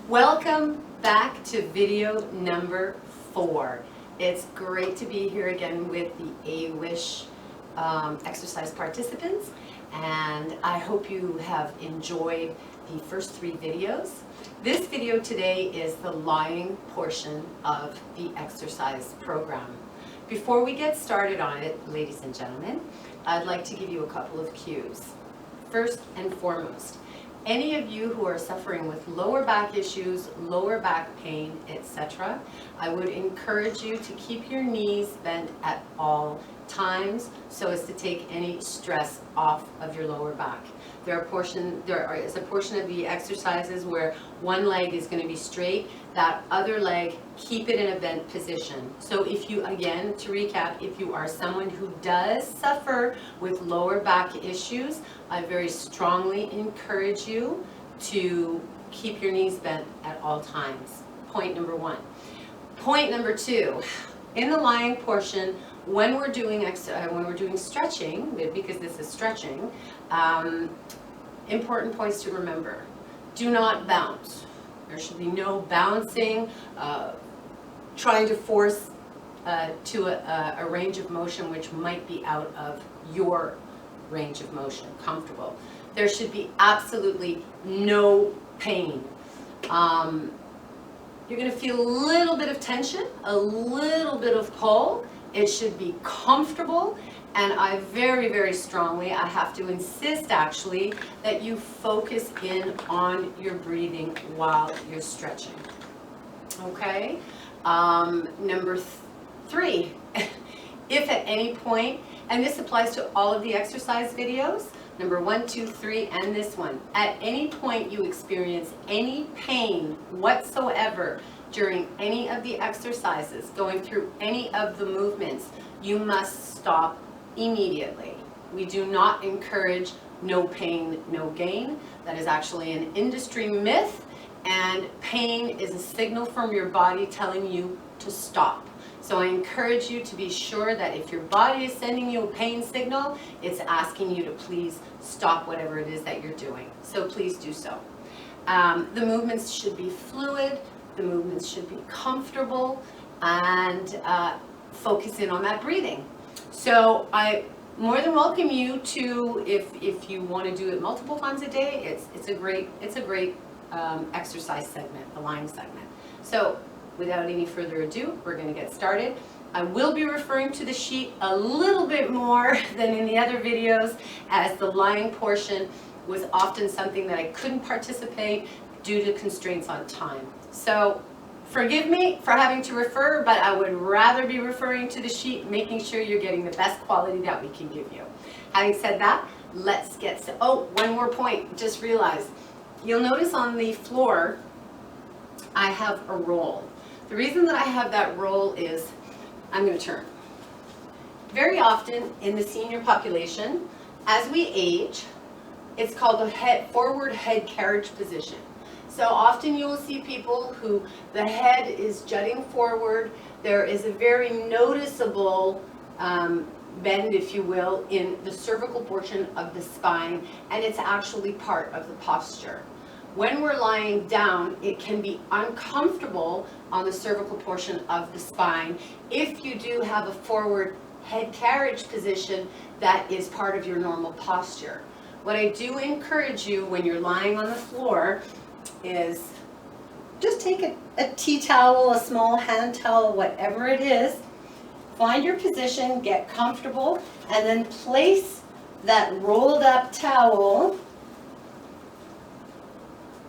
Welcome back to video number 4. It's great to be here again with the AWISH exercise participants, and I hope you have enjoyed the first 3 videos. This video today is the lying portion of the exercise program. Before we get started on it, ladies and gentlemen, I'd like to give you a couple of cues. First and foremost, any of you who are suffering with lower back issues, lower back pain, etc., I would encourage you to keep your knees bent at all times so as to take any stress off of your lower back. There is a portion of the exercises where one leg is going to be straight, that other leg, keep it in a bent position. So if you, again, to recap, if you are someone who does suffer with lower back issues, I very strongly encourage you to keep your knees bent at all times. Point number 1. Point number 2, in the lying portion, when we're doing stretching, because this is stretching, important points to remember. Do not bounce. There should be no bouncing, trying to force to a range of motion which might be out of your range of motion, comfortable. There should be absolutely no pain. You're going to feel a little bit of tension, a little bit of pull. It should be comfortable, and I very, very strongly, I have to insist actually, that you focus in on your breathing while you're stretching. Okay? Number 3, if at any point, and this applies to all of the exercise videos, number 1, 2, 3, and this one, at any point you experience any pain whatsoever during any of the exercises, going through any of the movements, you must stop immediately. We do not encourage no pain, no gain. That is actually an industry myth, and pain is a signal from your body telling you to stop. So I encourage you to be sure that if your body is sending you a pain signal, it's asking you to please stop whatever it is that you're doing. So please do so. The movements should be fluid, the movements should be comfortable, and focus in on that breathing. So I more than welcome you to, if you want to do it multiple times a day, it's a great exercise segment, the lying segment. So without any further ado, we're going to get started. I will be referring to the sheet a little bit more than in the other videos, as the lying portion was often something that I couldn't participate due to constraints on time. So forgive me for having to refer, but I would rather be referring to the sheet, making sure you're getting the best quality that we can give you. Having said that, let's get to, oh, one more point, just realized. You'll notice on the floor, I have a roll. The reason that I have that roll is, I'm going to turn. Very often in the senior population, as we age, it's called the forward head carriage position. So often you will see people who the head is jutting forward. There is a very noticeable bend, if you will, in the cervical portion of the spine, and it's actually part of the posture. When we're lying down, it can be uncomfortable on the cervical portion of the spine. If you do have a forward head carriage position, that is part of your normal posture. What I do encourage you when you're lying on the floor is just take a tea towel, a small hand towel, whatever it is, find your position, get comfortable, and then place that rolled up towel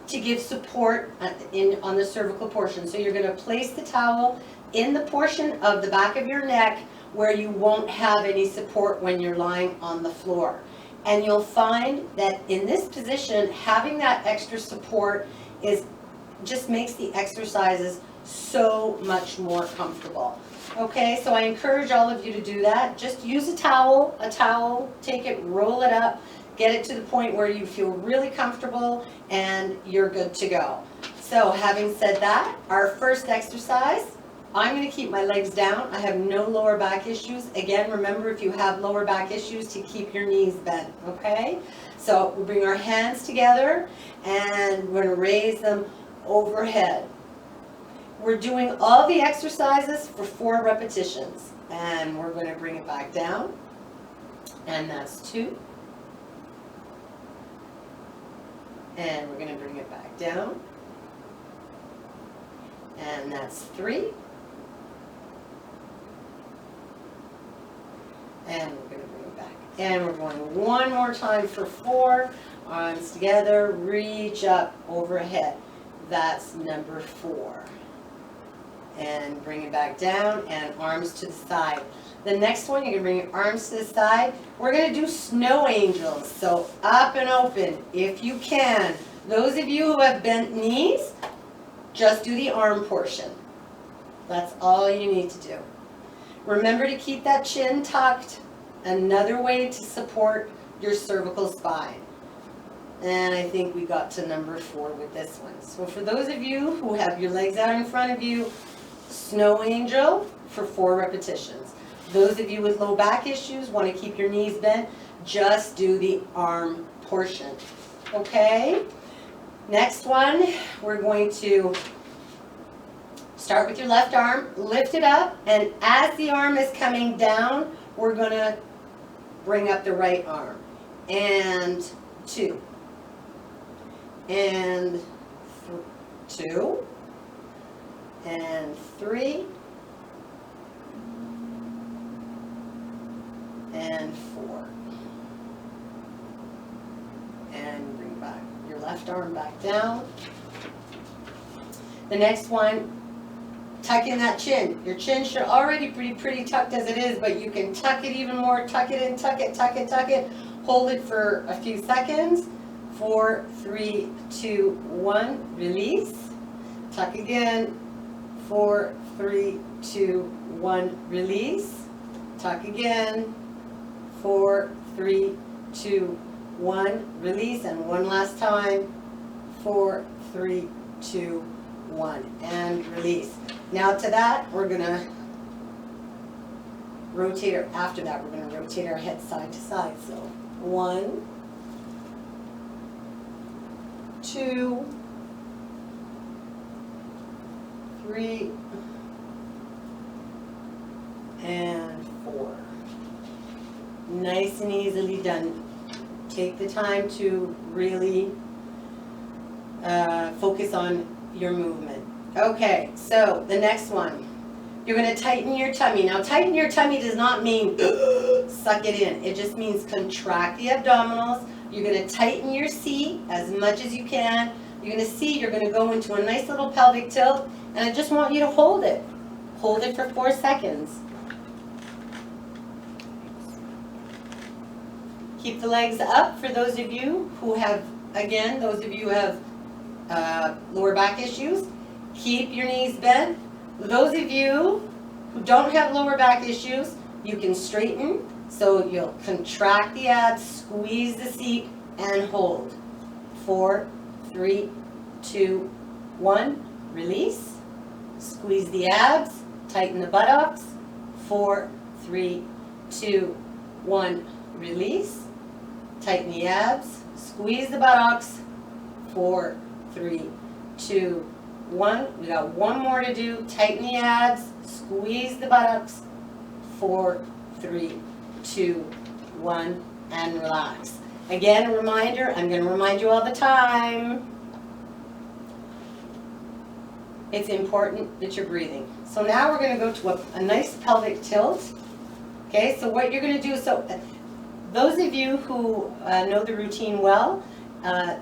to give support on the cervical portion. So you're going to place the towel in the portion of the back of your neck where you won't have any support when you're lying on the floor. And you'll find that in this position, having that extra support just makes the exercises so much more comfortable. Okay, so I encourage all of you to do that. Just use a towel, take it, roll it up, get it to the point where you feel really comfortable, and you're good to go. So having said that, our first exercise, I'm going to keep my legs down. I have no lower back issues. Again, remember, if you have lower back issues, to keep your knees bent, okay? So we'll bring our hands together, and we're going to raise them overhead. We're doing all the exercises for 4 repetitions. And we're going to bring it back down. And that's 2. And we're going to bring it back down. And that's 3. And we're going to bring it back. And we're going one more time for 4. Arms together, reach up overhead. That's number 4. And bring it back down and arms to the side. The next one, you're going to bring your arms to the side. We're going to do snow angels. So up and open if you can. Those of you who have bent knees, just do the arm portion. That's all you need to do. Remember to keep that chin tucked. Another way to support your cervical spine. And I think we got to number 4 with this one. So for those of you who have your legs out in front of you, snow angel for 4 repetitions. Those of you with low back issues, want to keep your knees bent, just do the arm portion. Okay? Next one, we're going to start with your left arm, lift it up, and as the arm is coming down, we're going to bring up the right arm. And 2. And 2. And 3. And 4. And bring back your left arm back down. The next one, tuck in that chin. Your chin should already be pretty tucked as it is, but you can tuck it even more. Tuck it in, tuck it, tuck it, tuck it. Hold it for a few seconds. 4, 3, 2, 1. Release. Tuck again. 4, 3, 2, 1. Release. Tuck again. 4, 3, 2, 1. Release. And one last time. 4, 3, 2, 1. And release. Now to that, we're going to rotate our, after that, we're going to rotate our head side to side. So 1, 2, 3, and 4. Nice and easily done. Take the time to really focus on your movement. Okay, so the next one. You're going to tighten your tummy. Now, tighten your tummy does not mean suck it in. It just means contract the abdominals. You're going to tighten your seat as much as you can. You're going to see you're going to go into a nice little pelvic tilt, and I just want you to hold it. Hold it for 4 seconds. Keep the legs up for those of you who have, again, those of you who have lower back issues. Keep your knees bent. Those of you who don't have lower back issues, you can straighten. So you'll contract the abs, squeeze the seat, and hold. 4, 3, 2, 1. Release. Squeeze the abs. Tighten the buttocks. 4, 3, 2, 1. Release. Tighten the abs. Squeeze the buttocks. 4, 3, 2, 1. We got one more to do. Tighten the abs. Squeeze the buttocks. 4, 3, 2, 1. And relax. Again, a reminder. I'm going to remind you all the time. It's important that you're breathing. So now we're going to go to a nice pelvic tilt. Okay, so what you're going to do, so those of you who know the routine well,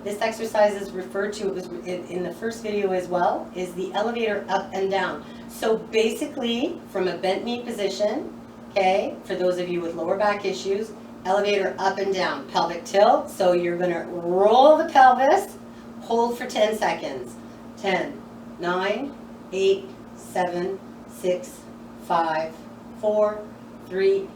this exercise is referred to, it was in the first video as well, is the elevator up and down. So basically, from a bent knee position, okay, for those of you with lower back issues, elevator up and down, pelvic tilt. So you're going to roll the pelvis, hold for 10 seconds. 10, 9, 8, 7, 6, 5, 4, 3,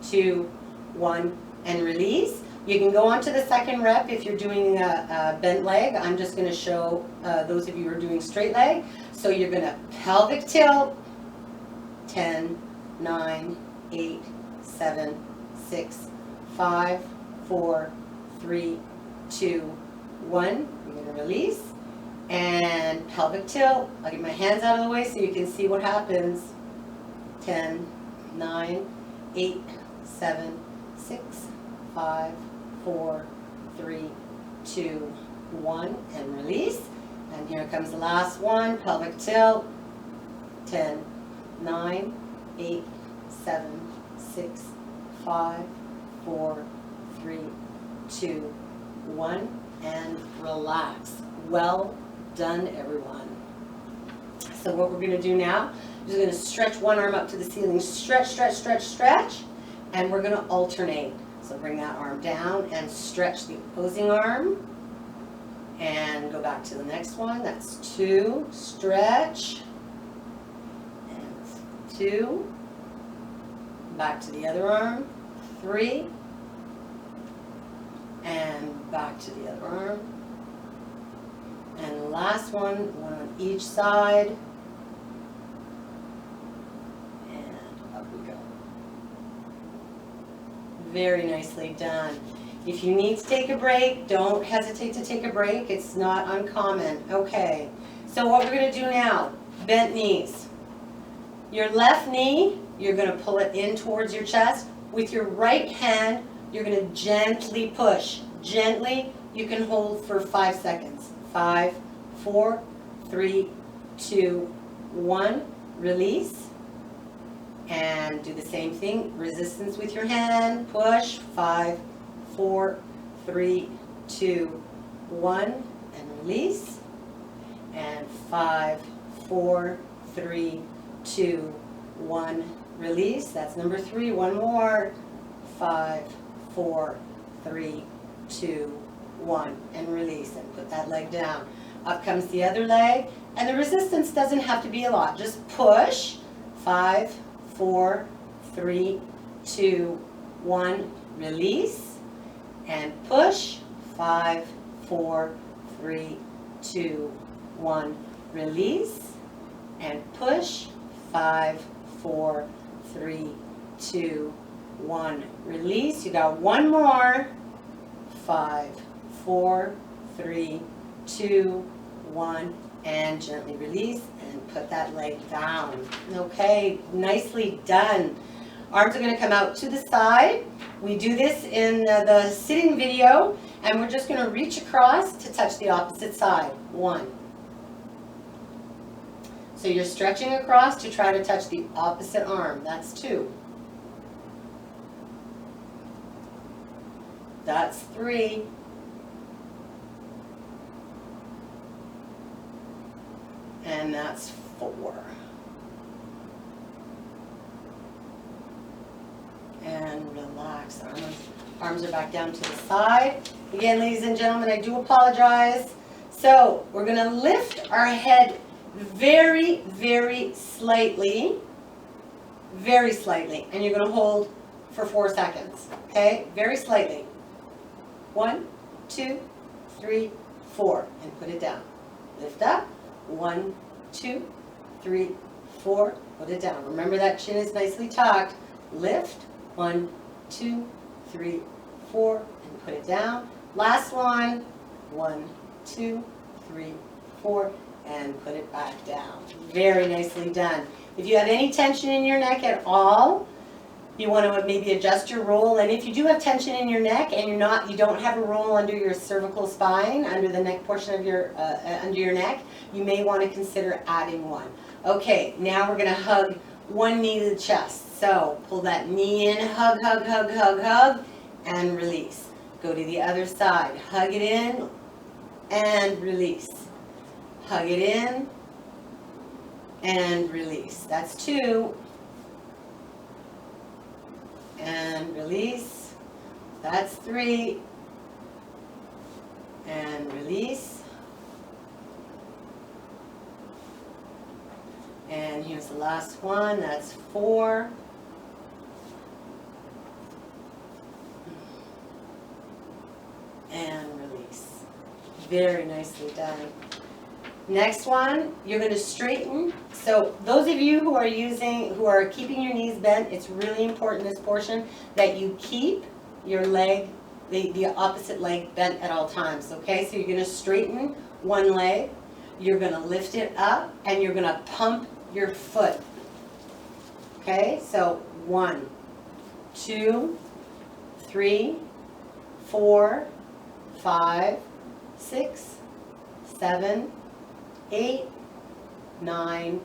2, 1, and release. You can go on to the second rep if you're doing a bent leg. I'm just going to show those of you who are doing straight leg. So you're going to pelvic tilt, 10, 9, 8, 7, 6, 5, 4, 3, 2, 1. You're going to release. And and pelvic tilt. I'll get my hands out of the way so you can see what happens. 10, 9, 8, 7, 6, 5, 4, 3, 2, 1, and release. And here comes the last one, pelvic tilt. 10, 9, 8, 7, 6, 5, 4, 3, 2, 1, and relax. Well done, everyone. So what we're going to do now is we're going to stretch one arm up to the ceiling. Stretch, stretch, stretch, stretch. And we're going to alternate. So bring that arm down and stretch the opposing arm. And go back to the next one. That's 2. Stretch. And 2. Back to the other arm. 3. And back to the other arm. And the last one on each side. And up we go. Very nicely done. If you need to take a break, don't hesitate to take a break. It's not uncommon. Okay, so what we're going to do now, bent knees. Your left knee, you're going to pull it in towards your chest. With your right hand, you're going to gently push. Gently, you can hold for 5 seconds. 5, 4, 3, 2, 1. Release. And do the same thing. Resistance with your hand. Push. 5, 4, 3, 2, 1. And release. And 5, 4, 3, 2, 1. Release. That's number 3. One more. 5, 4, 3, 2, 1, and release, and put that leg down. Up comes the other leg, and the resistance doesn't have to be a lot. Just push. 5, 4, 3, 2, 1, release, and push. 5, 4, 3, 2, 1, release, and push. 5, 4, 3, 2, 1, release. You got one more. 5, 4, 3, 2, 1, and gently release and put that leg down. Okay, nicely done. Arms are going to come out to the side. We do this in the sitting video, and we're just going to reach across to touch the opposite side. 1. So you're stretching across to try to touch the opposite arm. That's 2. That's 3. And that's 4. And relax. Arms are back down to the side. Again, ladies and gentlemen, I do apologize. So we're going to lift our head very, very slightly. Very slightly. And you're going to hold for 4 seconds. Okay? Very slightly. 1, 2, 3, 4. And put it down. Lift up. 1, 2, 3, 4. Put it down. Remember that chin is nicely tucked. Lift. 1, 2, 3, 4. And put it down. Last one. 1, 2, 3, 4. And put it back down. Very nicely done. If you have any tension in your neck at all, you want to maybe adjust your roll. And if you do have tension in your neck and you don't have a roll under your cervical spine, under the neck portion of your under your neck, you may want to consider adding one. Okay, now we're going to hug one knee to the chest. So pull that knee in, hug, hug, hug, hug, hug, and release. Go to the other side. Hug it in and release. Hug it in and release. That's 2. And release. That's 3. And release. And here's the last one. That's 4. And release. Very nicely done. Next one, you're going to straighten. So those of you who are keeping your knees bent, it's really important, this portion, that you keep your leg, the opposite leg bent at all times. Okay, so you're going to straighten one leg. you're gonna lift it up and you're gonna pump your foot. Okay, so 1, 2, 3, 4, 5, 6, 7, 8, 9,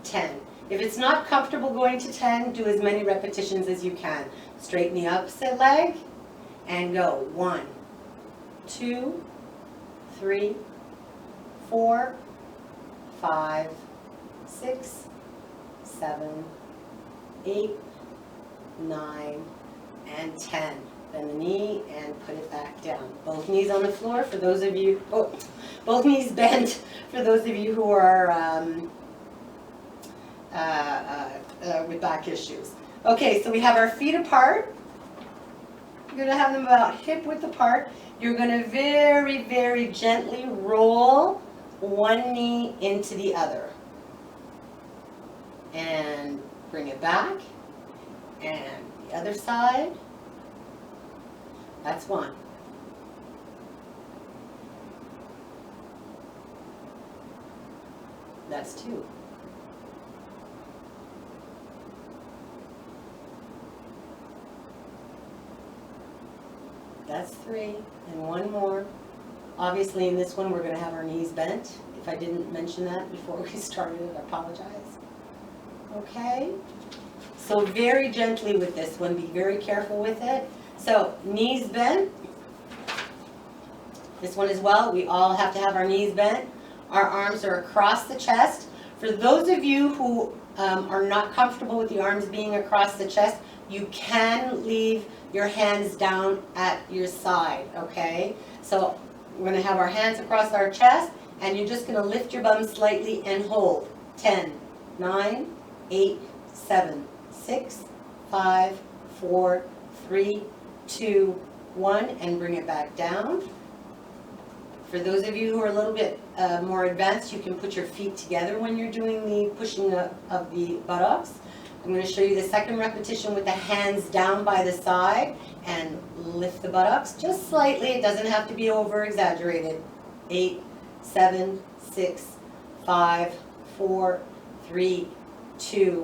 10. If it's not comfortable going to 10, do as many repetitions as you can. Straighten the opposite leg and go 1, 2, 3, 4, 5, 6, 7, 8, 9, and 10. Bend the knee and put it back down. Both knees on the floor for those of you, both knees bent for those of you who are with back issues. Okay, so we have our feet apart. You're going to have them about hip width apart. You're going to very, very gently roll one knee into the other. And bring it back. And the other side. That's 1. That's 2. That's 3, and 1 more. Obviously in this one we're going to have our knees bent. If I didn't mention that before we started, I apologize. Okay? So very gently with this one, be very careful with it. So knees bent. This one as well, we all have to have our knees bent. Our arms are across the chest. For those of you who are not comfortable with the arms being across the chest, you can leave your hands down at your side, okay? So we're going to have our hands across our chest, and you're just going to lift your bum slightly and hold. 10, 9, 8, 7, 6, 5, 4, 3, 2, 1, and bring it back down. For those of you who are a little bit more advanced, you can put your feet together when you're doing the pushing of the buttocks. I'm going to show you the second repetition with the hands down by the side and lift the buttocks just slightly. It doesn't have to be over exaggerated. 8, 7, 6, 5, 4, 3, 2,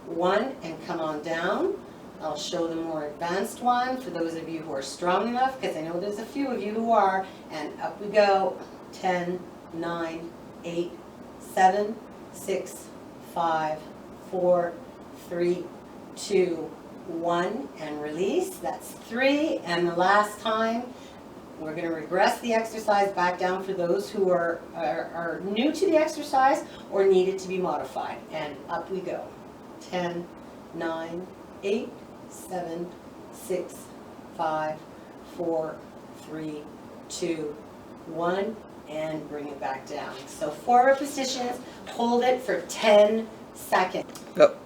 1, and come on down. I'll show the more advanced one for those of you who are strong enough, because I know there's a few of you who are, and up we go. 10, 9, 8, 7, 6, 5, 4, 3, 2, 1, and release. That's 3, and the last time we're going to regress the exercise back down for those who are new to the exercise or need it to be modified, and up we go. 10, 9, 8, 7, 6, 5, 4, 3, 2, 1, and bring it back down. So 4 repetitions, hold it for 10 seconds. Yep.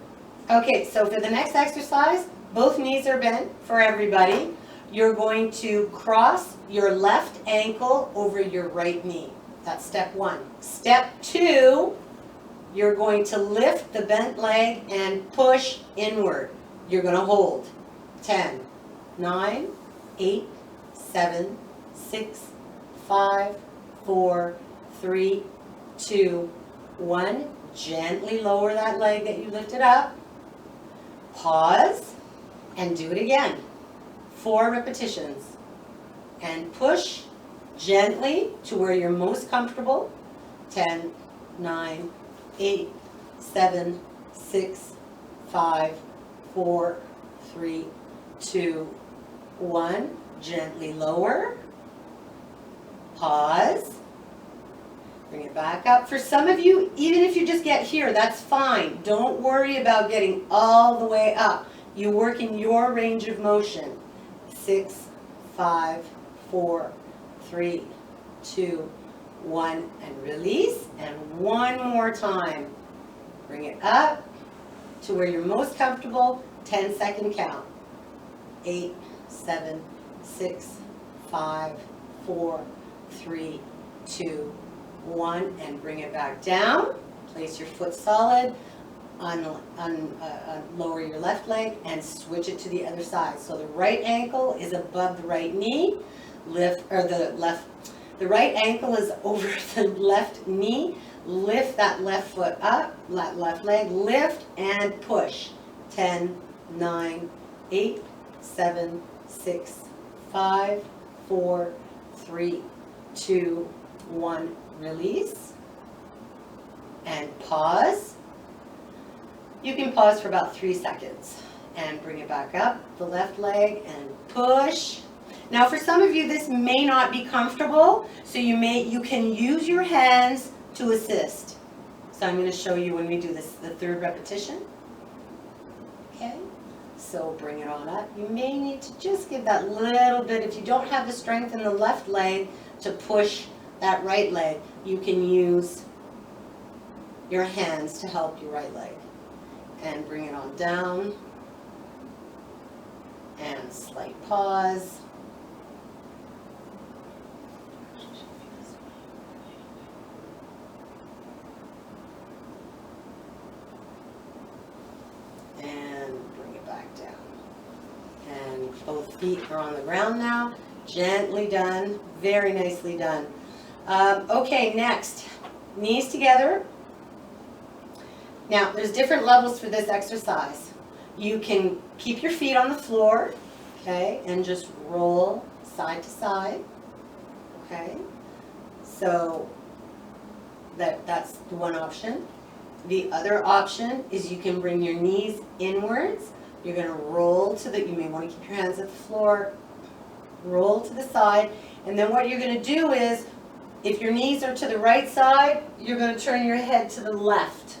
Okay, so for the next exercise, both knees are bent for everybody. You're going to cross your left ankle over your right knee. That's step 1. Step 2, you're going to lift the bent leg and push inward. You're going to hold. 10, 9, 8, 7, 6, 5, 4, 3, 2, 1. Gently lower that leg that you lifted up. Pause and do it again. 4 repetitions. And push gently to where you're most comfortable. 10, 9, 8, 7, 6, 5, 4, 3, 2, 1. Gently lower. Pause. Bring it back up. For some of you, even if you just get here, that's fine. Don't worry about getting all the way up. You work in your range of motion. 6, 5, 4, 3, 2, 1, and release. And one more time. Bring it up to where you're most comfortable. 10-second count. 8, 7, 6, 5, 4, 3, 2, 1, and bring it back down. Place your foot solid. Lower your left leg and switch it to the other side. So the right ankle is above the right knee. The The right ankle is over the left knee. Lift that left foot up, that left leg, lift and push. 10, 9, 8, 7, 6, 5, 4, 3, 2, 1. Release. And pause. You can pause for about 3 seconds and bring it back up, the left leg, and push. Now for some of you this may not be comfortable, so you can use your hands to assist. So I'm going to show you when we do this, the 3rd repetition. Okay, so bring it on up. You may need to just give that little bit, if you don't have the strength in the left leg to push that right leg, you can use your hands to help your right leg. And bring it on down. And slight pause. And bring it back down. And both feet are on the ground now. Gently done. Very nicely done. Okay, next. Knees together. Now, there's different levels for this exercise. You can keep your feet on the floor, okay, and just roll side to side, okay? So that's the one option. The other option is you can bring your knees inwards. You're going to roll to the, you may want to keep your hands at the floor, roll to the side, and then what you're going to do is, if your knees are to the right side, you're going to turn your head to the left.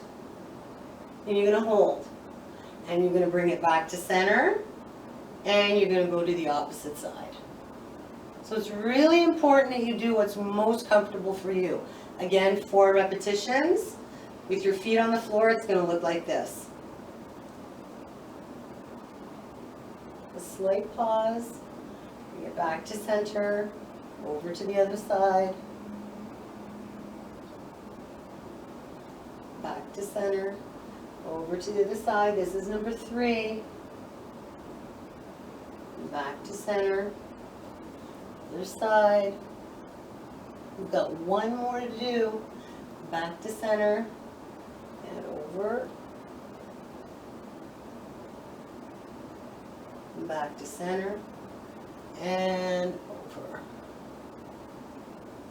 And you're going to hold. And you're going to bring it back to center. And you're going to go to the opposite side. So it's really important that you do what's most comfortable for you. Again, 4 repetitions. With your feet on the floor, it's going to look like this. A slight pause. Bring it back to center. Over to the other side. Back to center. Over to the other side. This is number 3. Back to center. Other side. We've got one more to do. Back to center. And over. Back to center. And over.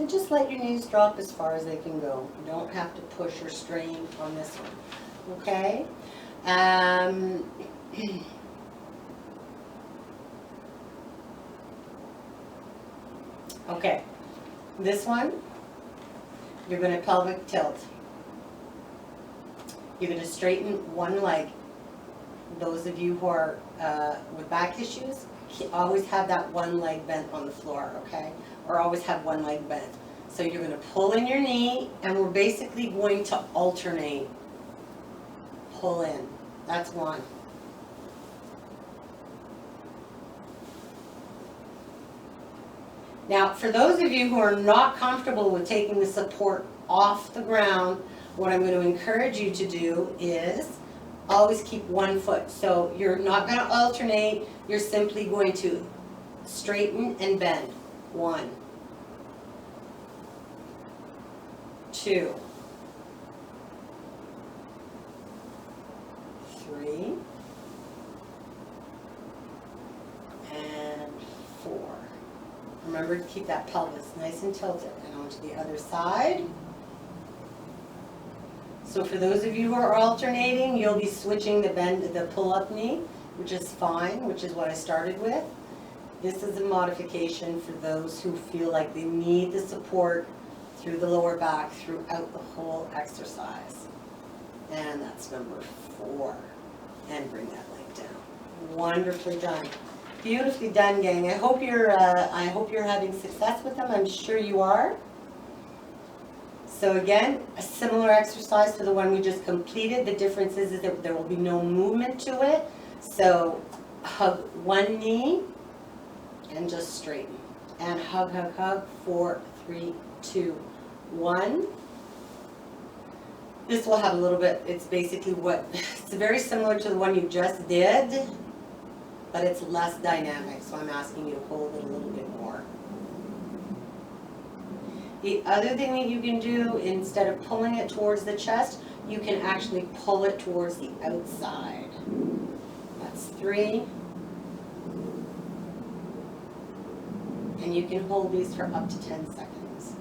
And just let your knees drop as far as they can go. You don't have to push or strain on this one. Okay? Okay. This one, you're going to pelvic tilt. You're going to straighten one leg. Those of you who are with back issues, always have that one leg bent on the floor, okay? Or always have one leg bent. So you're going to pull in your knee, and we're basically going to alternate. Pull in. That's one. Now, for those of you who are not comfortable with taking the support off the ground, what I'm going to encourage you to do is always keep one foot. So you're not going to alternate, you're simply going to straighten and bend. 1, 2, 3, and 4. Remember to keep that pelvis nice and tilted. And onto the other side. So for those of you who are alternating, you'll be switching the pull-up knee, which is fine, which is what I started with. This is a modification for those who feel like they need the support through the lower back throughout the whole exercise. And that's number 4. And bring that leg down. Wonderfully done. Beautifully done, gang. I hope you're having success with them. I'm sure you are. So again, a similar exercise to the one we just completed. The difference is that there will be no movement to it. So hug one knee and just straighten. And hug, hug, hug. 4, 3, 2, 1. This will have a little bit, it's basically it's very similar to the one you just did, but it's less dynamic. So I'm asking you to hold it a little bit more. The other thing that you can do, instead of pulling it towards the chest, you can actually pull it towards the outside. That's 3. And you can hold these for up to 10 seconds.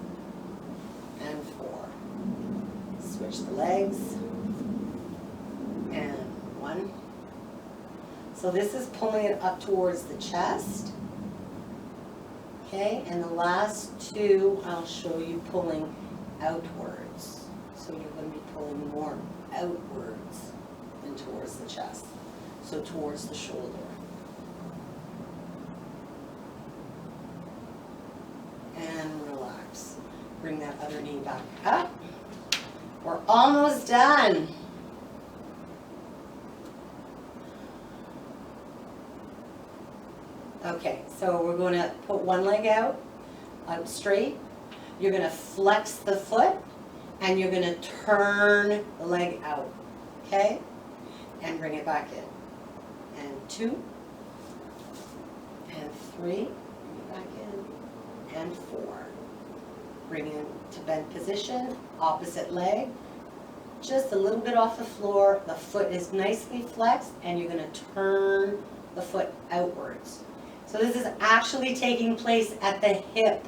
And 4. Switch the legs. And 1. So this is pulling it up towards the chest. Okay, and the last 2, I'll show you pulling outwards. So you're going to be pulling more outwards than towards the chest. So towards the shoulder. And relax. Bring that other knee back up. We're almost done. Okay, so we're going to put one leg out straight. You're going to flex the foot and you're going to turn the leg out, okay? And bring it back in. And 2, and 3, bring it back in, and 4. Bring it to bent position, opposite leg, just a little bit off the floor. The foot is nicely flexed and you're going to turn the foot outwards. So this is actually taking place at the hip.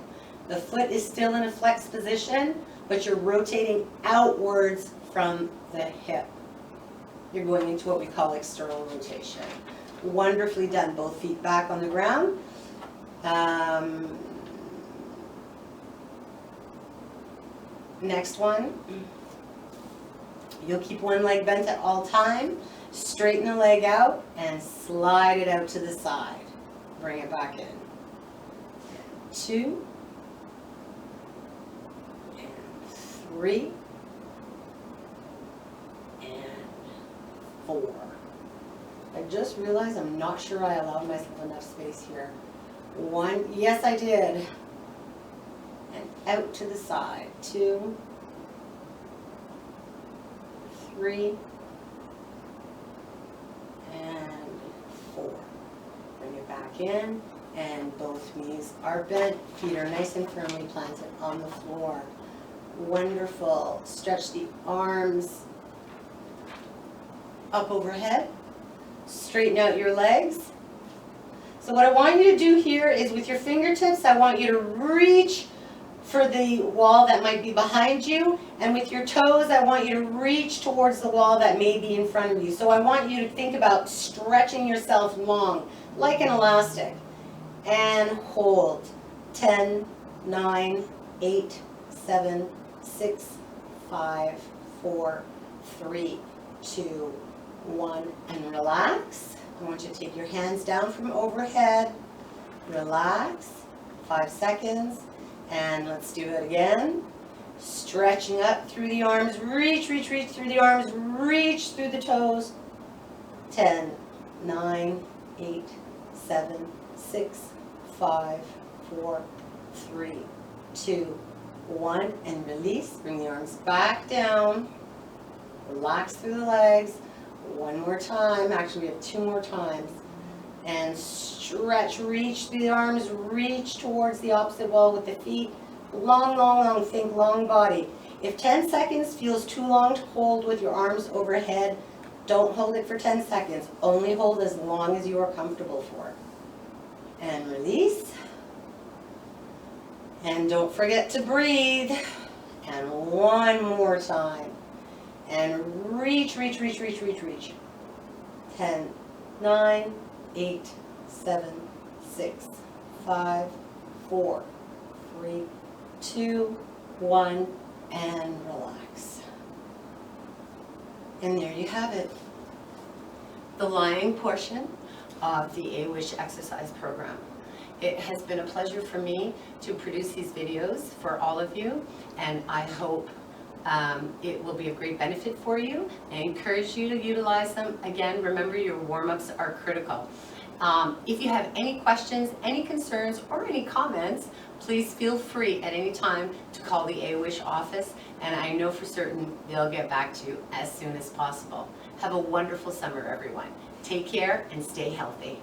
The foot is still in a flexed position, but you're rotating outwards from the hip. You're going into what we call external rotation. Wonderfully done. Both feet back on the ground. Next one. You'll keep one leg bent at all time. Straighten the leg out and slide it out to the side. Bring it back in. 2, and 3, and 4. I just realized I'm not sure I allowed myself enough space here. 1, yes I did. And out to the side. 2, 3, and 4. Bring it back in, and both knees are bent. Feet are nice and firmly planted on the floor. Wonderful. Stretch the arms up overhead. Straighten out your legs. So what I want you to do here is with your fingertips, I want you to reach for the wall that might be behind you, and with your toes, I want you to reach towards the wall that may be in front of you. So I want you to think about stretching yourself long, like an elastic, and hold. 10, 9, 8, 7, 6, 5, 4, 3, 2, 1, and relax. I want you to take your hands down from overhead. Relax. 5 seconds. And let's do it again. Stretching up through the arms. Reach, reach, reach through the arms. Reach through the toes. 10, 9, 8, 7, 6, 5, 4, 3, 2, 1. And release. Bring the arms back down. Relax through the legs. One more time. Actually, we have 2 more times. And stretch, reach through the arms, reach towards the opposite wall with the feet. Long, long, long, think long body. If 10 seconds feels too long to hold with your arms overhead, don't hold it for 10 seconds. Only hold as long as you are comfortable for it. And release. And don't forget to breathe. And one more time. And reach, reach, reach, reach, reach, reach. 10, 9, 8, 7, 6, 5, 4, 3, 2, 1, and relax. And there you have it. The lying portion of the AWISH exercise program. It has been a pleasure for me to produce these videos for all of you, and I hope it will be of great benefit for you. I encourage you to utilize them. Again, remember your warm-ups are critical. If you have any questions, any concerns, or any comments, please feel free at any time to call the AWISH office, and I know for certain they'll get back to you as soon as possible. Have a wonderful summer, everyone. Take care and stay healthy.